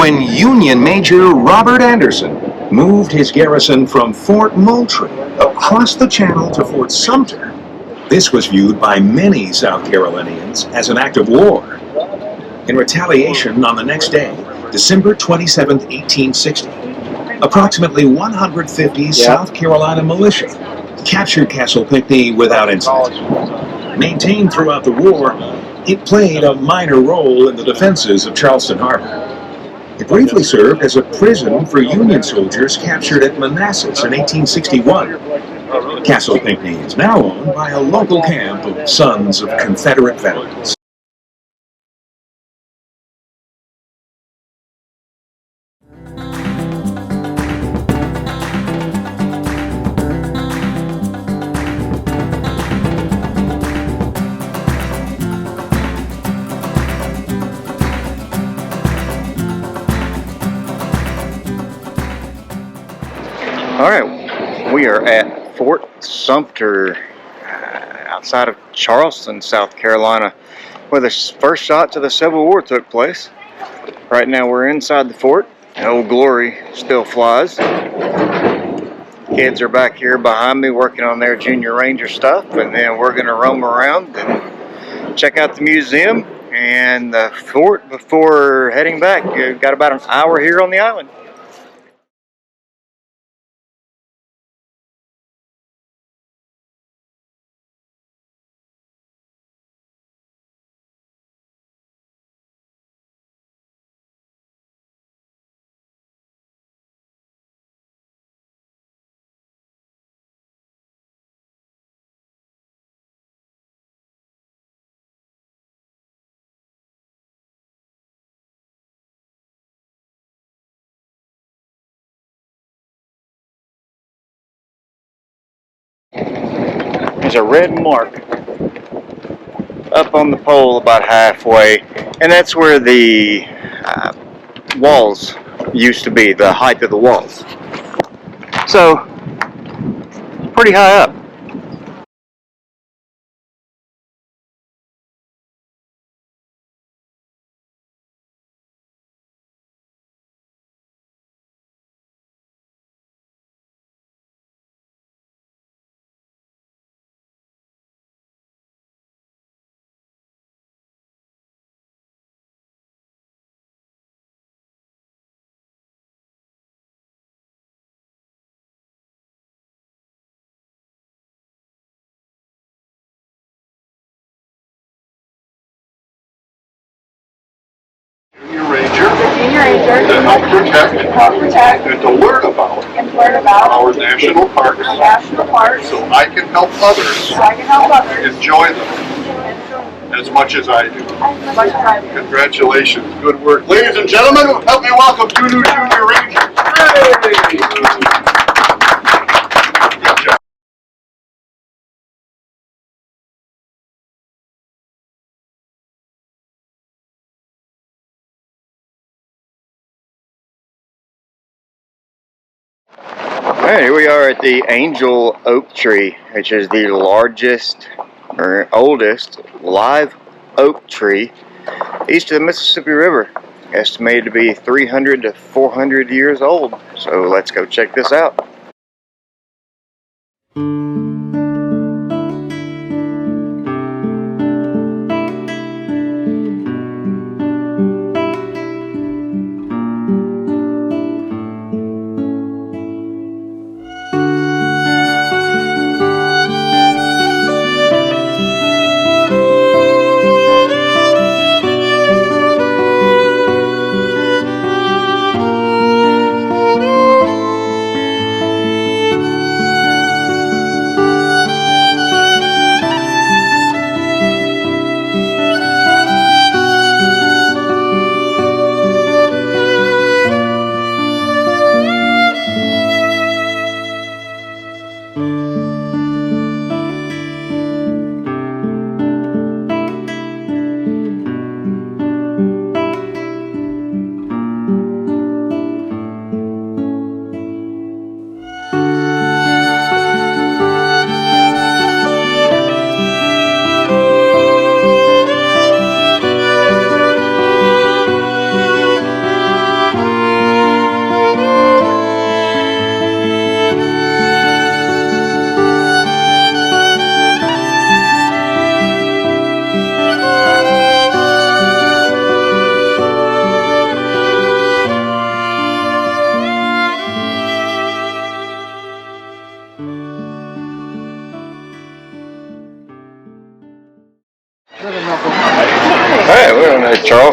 when Union Major Robert Anderson moved his garrison from Fort Moultrie across the channel to Fort Sumter. This was viewed by many South Carolinians as an act of war. In retaliation, on the next day, December 27, 1860, approximately 150 South Carolina militia captured Castle Pinckney without incident. Maintained throughout the war, it played a minor role in the defenses of Charleston Harbor. It briefly served as a prison for Union soldiers captured at Manassas in 1861. Castle Pinckney is now owned by a local camp of Sons of Confederate Veterans. All right, we are at Fort Sumter, outside of Charleston, South Carolina, where the first shots of the Civil War took place. Right now we're inside the fort, and Old Glory still flies. Kids are back here behind me working on their Junior Ranger stuff, and then we're going to roam around and check out the museum and the fort before heading back. We've got about an hour here on the island. There's a red mark up on the pole about halfway, and that's where the walls used to be, the height of the walls. So, pretty high up. To help protect and to learn about our national parks so I can help others enjoy them as much as I do. Congratulations, good work. Ladies and gentlemen, help me welcome two new Junior Rangers. Hooray! Good job. Alright, here we are at the Angel Oak Tree, which is the largest or oldest live oak tree east of the Mississippi River. Estimated to be 300 to 400 years old. So let's go check this out.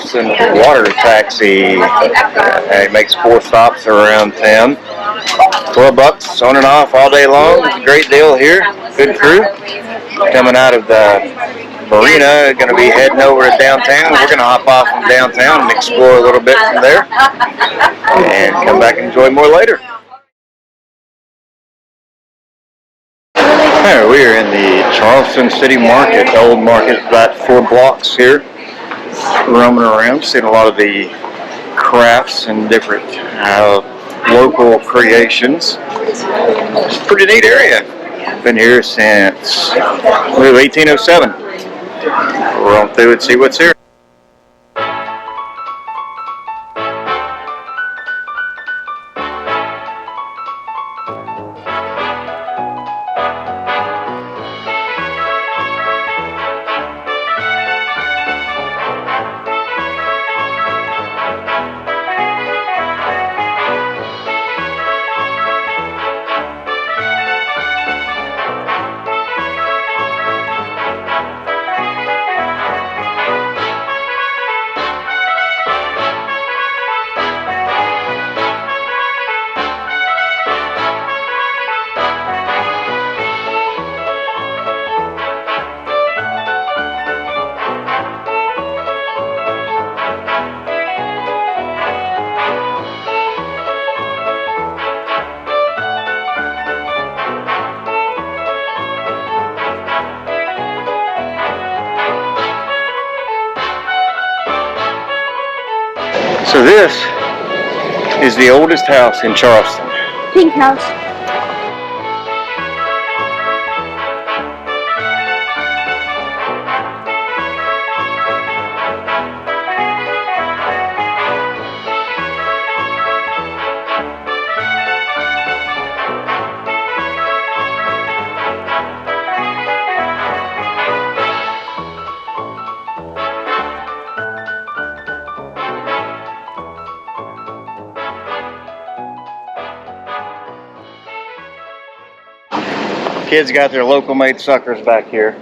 Charleston Water Taxi. It makes 4 stops around town. $12 on and off all day long. It's a great deal here. Good crew. Coming out of the marina, going to be heading over to downtown. We're going to hop off from downtown and explore a little bit from there, and come back and enjoy more later. Alright, we are in the Charleston City Market, the old market, about 4 blocks here. Roaming around, seeing a lot of the crafts and different local creations. It's a pretty neat area. Been here since, I believe, 1807. We'll run through and see what's here. So this is the oldest house in Charleston. Pink house. Kids got their local made suckers back here,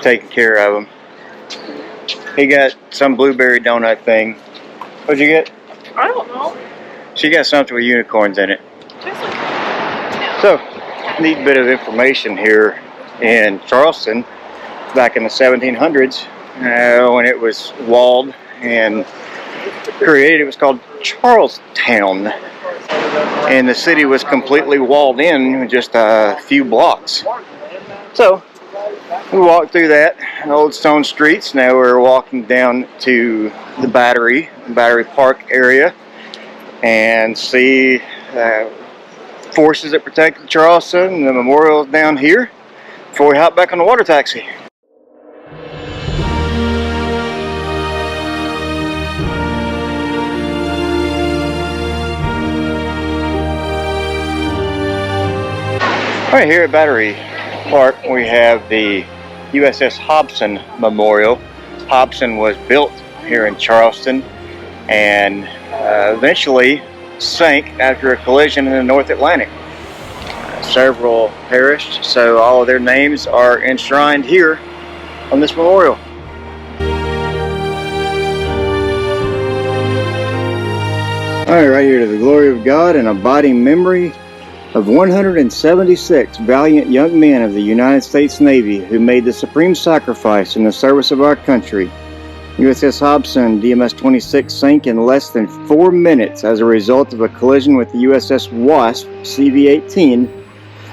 taking care of them. He got some blueberry donut thing. What'd you get? I don't know. She got something with unicorns in it. So, neat bit of information here in Charleston back in the 1700s when it was walled and created. It was called Charlestown. And the city was completely walled in just a few blocks. So we walked through that old stone streets. Now we're walking down to the Battery Park area and see forces that protected Charleston. The memorial's down here before we hop back on the water taxi. Right here at Battery Park, we have the USS Hobson Memorial. Hobson was built here in Charleston and eventually sank after a collision in the North Atlantic. Several perished, so all of their names are enshrined here on this memorial. Alright, right here to the glory of God and abiding memory of 176 valiant young men of the United States Navy who made the supreme sacrifice in the service of our country. USS Hobson DMS-26 sank in less than 4 minutes as a result of a collision with the USS Wasp CV-18.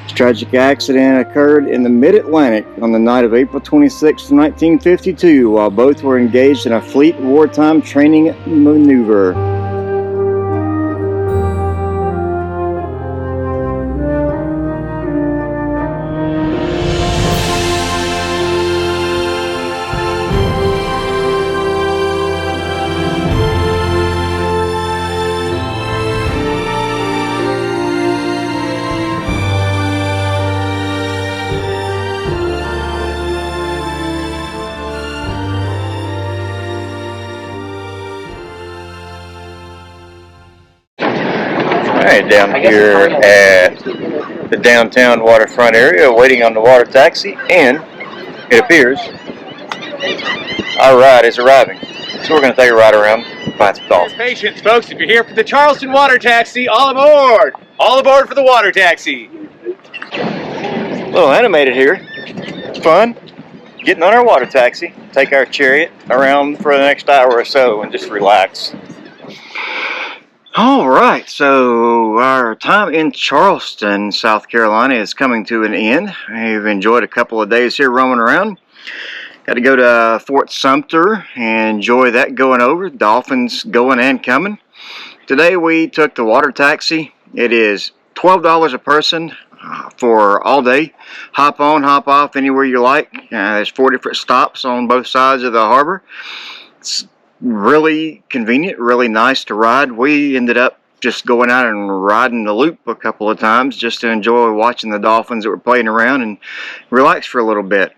This tragic accident occurred in the mid-Atlantic on the night of April 26, 1952, while both were engaged in a fleet wartime training maneuver. Alright, down here at the downtown waterfront area, waiting on the water taxi, and it appears our ride is arriving. So we're going to take a ride around and find some dolphins. Patience, folks. If you're here for the Charleston Water Taxi, all aboard! All aboard for the water taxi. A little animated here. Fun. Getting on our water taxi. Take our chariot around for the next hour or so and just relax. All right, so our time in Charleston, South Carolina is coming to an end. I've enjoyed a couple of days here roaming around. Got to go to Fort Sumter and enjoy that going over. Dolphins going and coming. Today we took the water taxi. It is $12 a person for all day. Hop on, hop off anywhere you like. There's 4 different stops on both sides of the harbor. It's really convenient, really nice to ride. We ended up just going out and riding the loop a couple of times just to enjoy watching the dolphins that were playing around and relax for a little bit.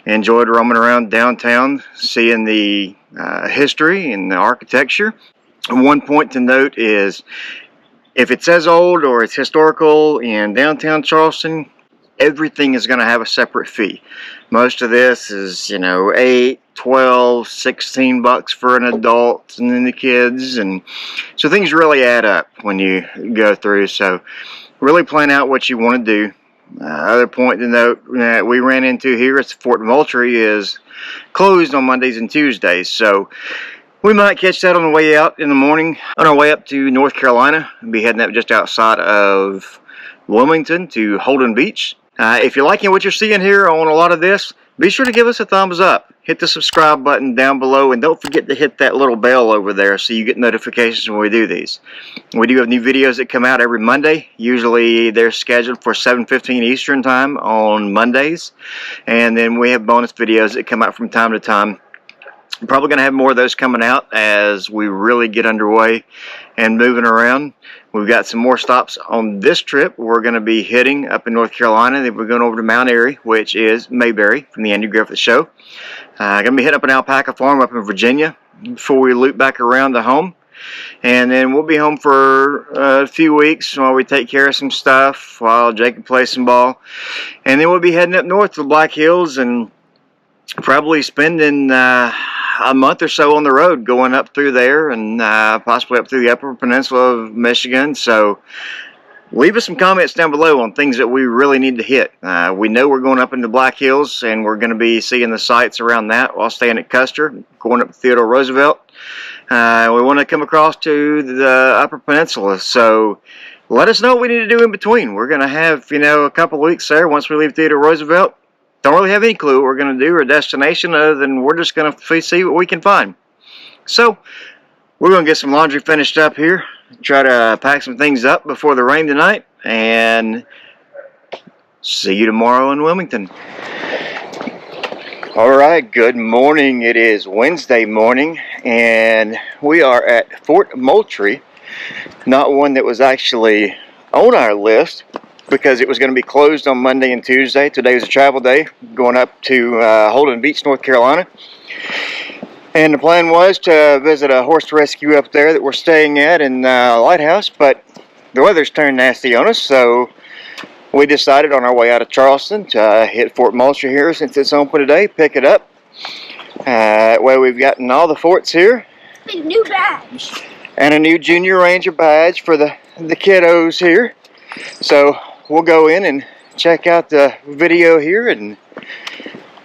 Enjoyed roaming around downtown, seeing the history and the architecture. One point to note is if it says old or it's historical in downtown Charleston, everything is going to have a separate fee. Most of this is, you know, $8, $12, $16 for an adult and then the kids, and so things really add up when you go through. So really plan out what you want to do. Other point to note that we ran into here is Fort Moultrie is closed on Mondays and Tuesdays, so we might catch that on the way out in the morning. On our way up to North Carolina, we'll be heading up just outside of Wilmington to Holden Beach. If you're liking what you're seeing here on a lot of this, be sure to give us a thumbs up. Hit the subscribe button down below, and don't forget to hit that little bell over there so you get notifications when we do these. We do have new videos that come out every Monday. Usually they're scheduled for 7:15 Eastern time on Mondays, and then we have bonus videos that come out from time to time. I'm probably going to have more of those coming out as we really get underway and moving around. We've got some more stops on this trip. We're going to be hitting up in North Carolina. Then we're going over to Mount Airy, which is Mayberry from the Andy Griffith Show. Going to be hitting up an alpaca farm up in Virginia before we loop back around to home. And then we'll be home for a few weeks while we take care of some stuff, while Jacob plays some ball. And then we'll be heading up north to the Black Hills and probably spending a month or so on the road, going up through there and possibly up through the upper peninsula of Michigan. So leave us some comments down below on things that we really need to hit. We know we're going up into Black Hills and we're going to be seeing the sights around that while staying at Custer, going up to Theodore Roosevelt. We want to come across to the upper peninsula, so let us know what we need to do in between. We're going to have, you know, a couple weeks there once we leave Theodore Roosevelt. Don't really have any clue what we're going to do or destination other than we're just going to see what we can find. So we're going to get some laundry finished up here, try to pack some things up before the rain tonight, and see you tomorrow in Wilmington. Alright, good morning. It is Wednesday morning and we are at Fort Moultrie. Not one that was actually on our list, because it was going to be closed on Monday and Tuesday. Today was a travel day, going up to Holden Beach, North Carolina. And the plan was to visit a horse rescue up there that we're staying at in Lighthouse, but the weather's turned nasty on us, so we decided on our way out of Charleston to hit Fort Moultrie here since it's open today, pick it up. That way we've gotten all the forts here. A new badge. And a new Junior Ranger badge for the kiddos here. So we'll go in and check out the video here and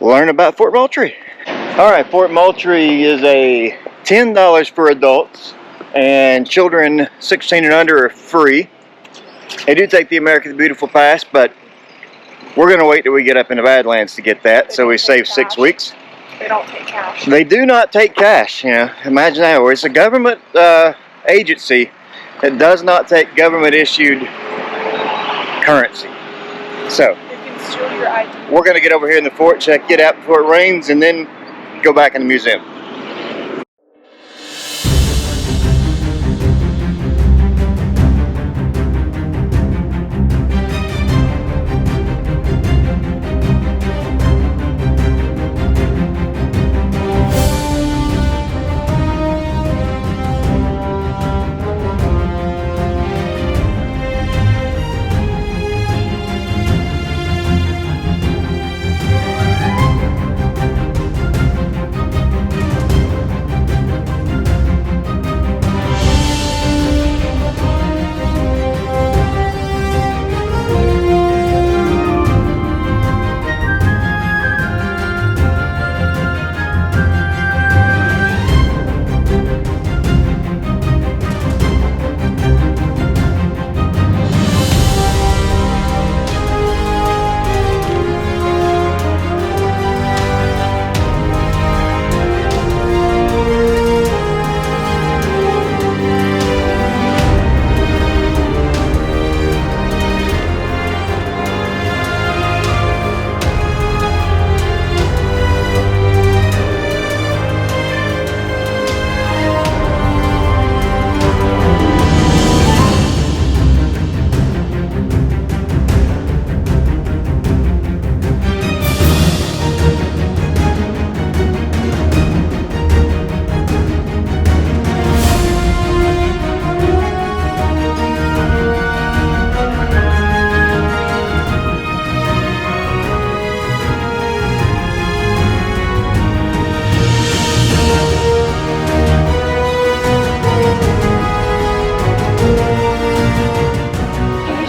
learn about Fort Moultrie. Alright, Fort Moultrie is a $10 for adults, and children 16 and under are free. They do take the America the Beautiful Pass, but we're going to wait till we get up in the Badlands to get that, so we save 6 weeks. They don't take cash. They do not take cash, you know, imagine that. It's a government agency that does not take government issued currency. So we're going to get over here in the fort, check it out before it rains, and then go back in the museum.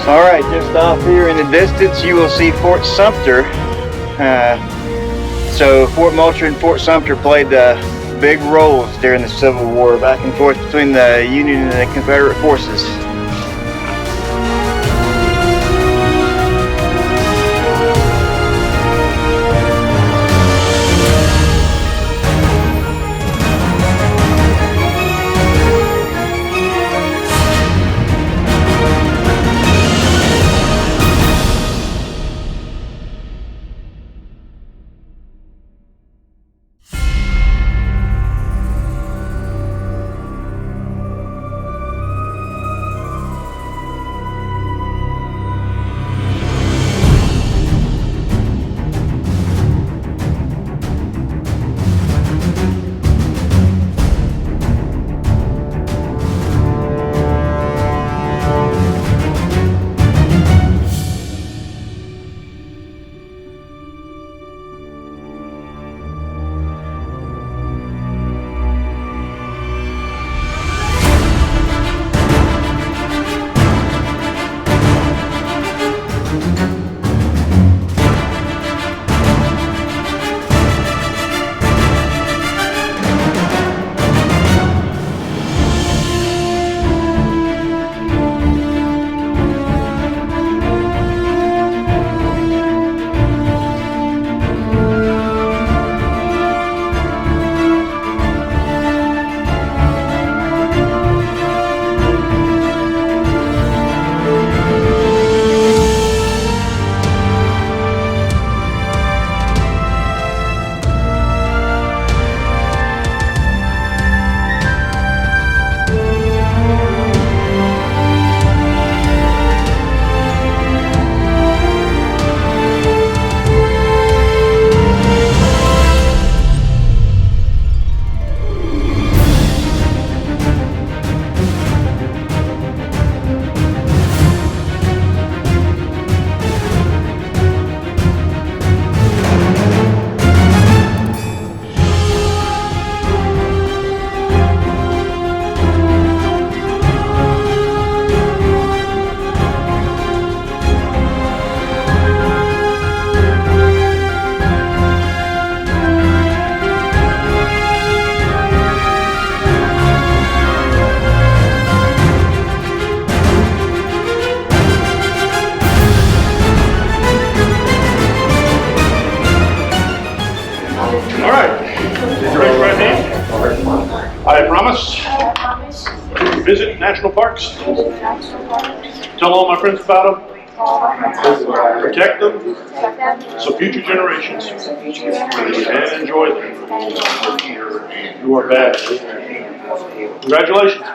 All right, just off here in the distance, you will see Fort Sumter. So Fort Moultrie and Fort Sumter played big roles during the Civil War, back and forth between the Union and the Confederate forces. I promise to visit national parks, tell all my friends about them, protect them so future generations can enjoy them. You are bad. Congratulations.